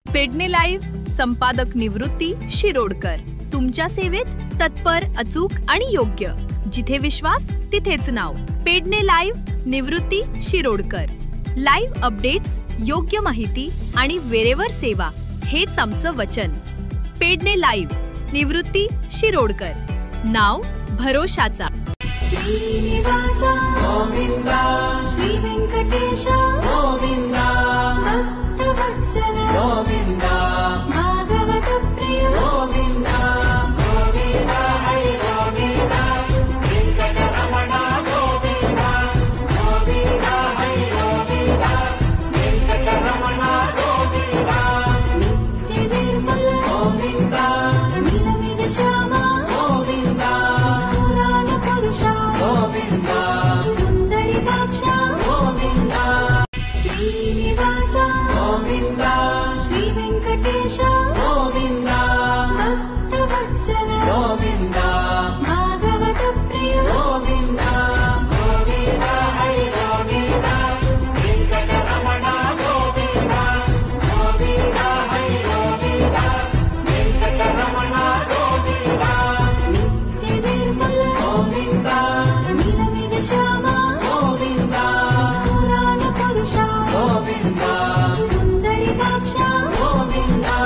Pedne live संपादक निवृत्ती शिरोडकर तुमच्या सेवेत तत्पर, अचूक आणि योग्य. जिथे विश्वास तिथेच नाव. पेडणे लाईव्ह निवृत्ती शिरोडकर. लाईव्ह अपडेट्स, योग्य माहिती आणि वेरेवर सेवा हेच आमचं वचन. पेडणे लाईव्ह निवृत्ती शिरोडकर. नाव भरोशाचा. श्रीनिवासा गोविंदा, श्री व्यंकटेश गोविंदा, भक्तवत्सल गोविंदा, भागवत प्रिय गोविंदा, गोविंदा हरि गोविंदा, वेंकटरमण गोविंदा, गोविंदा हरि गोविंदा, वेंकटरमण गोविंदा, नित्य निर्मल गोविंदा, नीलमेघ श्यामा गोविंदा, पुराण पुरुषा गोविंदा, सुंदरीकाक्षा गोविंदा, श्रीनिवासा गोविंदा, श्री व्यंकटेश गोविंदा, भक्तवत्सल गोविंदा, भागवत प्रिय गोविंदा, गोविंदा हरि गोविंदा, वेंकटरमण गोविंदा, गोविंदा हरि गोविंदा, वेंकटरमण गोविंदा, नित्य निर्मल गोविंदा, नीलमेघ श्यामा गोविंदा, पुराण पुरुषा गोविंदा, सुंदरीकाक्षा गोविंदा.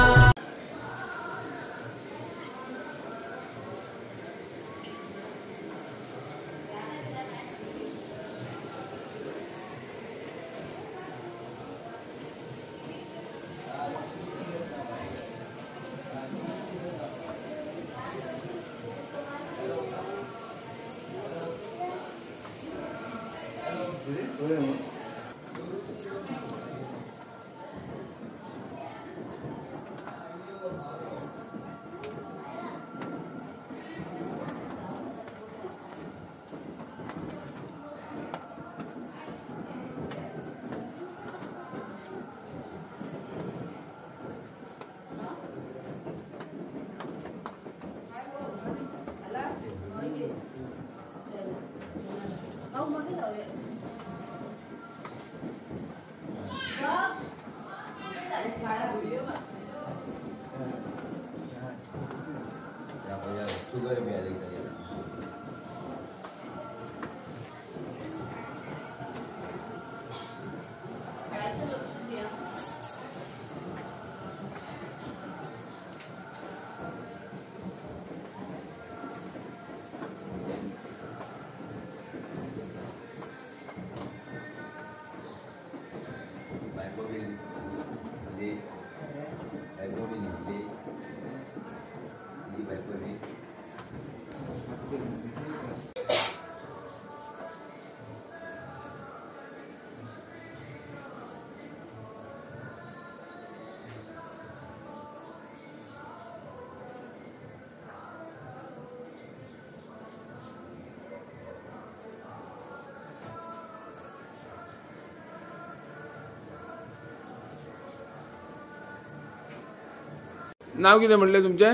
नाव किती म्हटले तुमचे?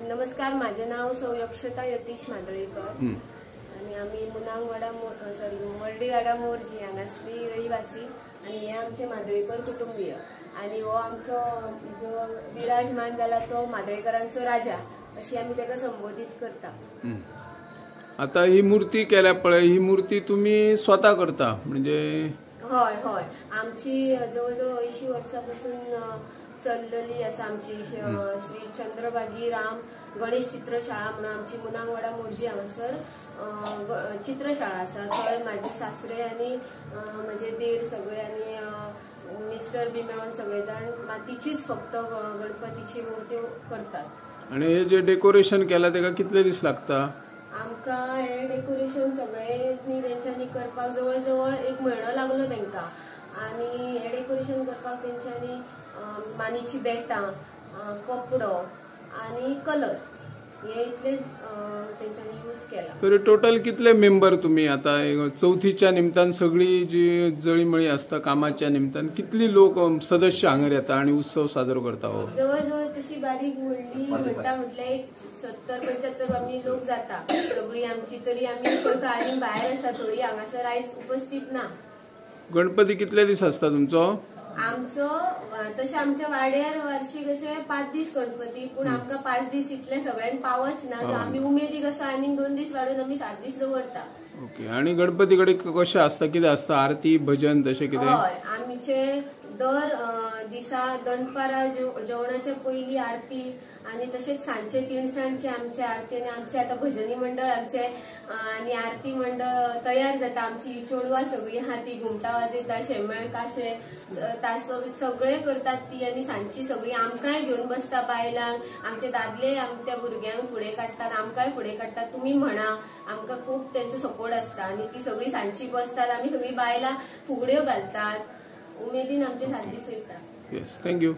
नमस्कार, माझे नाव सौ यक्षता यतीश मांदळेकर आणि आम्ही मुनांगवाडा मर्डीवाडा मोरजी हांगासली रहिवासी आणि हे आमचे मांदळेकर कुटुंबीय आणि हो आमचो जो विराजमान जाला तो मांदळेकरांचो राजा अशी आम्ही ताका संबोधित करता. आता ही मूर्ती केल्या पळय, ही मूर्ती तुम्ही स्वतः करता म्हणजे? हय हय, आमची जवळजवळ 80 वर्षांपासून चललेली आसा आमची श्री चंद्रभागी राम गणेश चित्रशाळा म्हणून आमची मुनांगवाडा मोरजी हांगासर चित्रशाळा आसा. थंय माझे सासरे आनी म्हजे देर सगळे आनी मिस्टर बी मेळून सगळे जाण मातीचीच फक्त गणपतीची मूर्ती करतात. आणि हे जे डेकोरेशन केला तेका कितले दीस लागता? आमकां हे डेकोरेशन सगळें तेंच्यांनी करपाक जवळजवळ 1 म्हयनो लागलो तेंकां. आणि हे डेकोरेशन करपाक तेंच्यांनी मानीची बेटां, कपडो आणि कलर हे इतलेच तेंच्यांनी यूज केला. तर टोटल कितले मेंबर तुम्ही आता चौथीच्या निमतान सगळी जी जळीमळी असता कामाच्या निमतान कितली लोक सदस्य हांगर येता आणि उत्सव साजरो करता? हो, जवळजवळ तशी बारीक व्हडली म्हणटा म्हटल्यार 70-75 आमी लोक जाता सगळी आमची. तरी आमी भायर आसा थोडी हांगासर आयज उपस्थित ना. गणपती कितले दीस असता तुमचो? आमचो तशें आमच्या वाड्यार वार्षिक अशे 5 दीस गणपती, पूण आमकां 5 दीस इतले सगळ्यांक पावच ना, सो आमी उमेदीक असो आनीक 2 दीस वाडून आमी 7 दीस दवरता. ओके. आणि गणपती कडेन कशें आसता, कितें आसता, आरती भजन तशें कितें? हय, आमचे दर दिसा दनपारां जेवणाच्या पयलीं आरती आणि तशेंच सांजचे तिणसांजचे आमचे आरती आनी आमचे आतां भजनी मंडळ आमचे आनी आरती मंडळ तयार जाता. आमची चेडवां सगळीं आहा ती घुमटां वाजयता, शेमेळ काशे तासो सगळे करतात ती, आनी सांजची सगळीं आमकांय घेवन बसता बायलांक, आमचे दादले त्या भुरग्यांक फुडें काडटात, आमकांय फुडें काडटात. तुमी म्हणा, आमकां खूब तेंचो सपोर्ट आसता आनी ती सगळीं सांजची बसतात. आमी सगळीं बायलां फुगड्यो घालतात. उमेदीन आमचे 7 दीस वयता. Yes, thank you.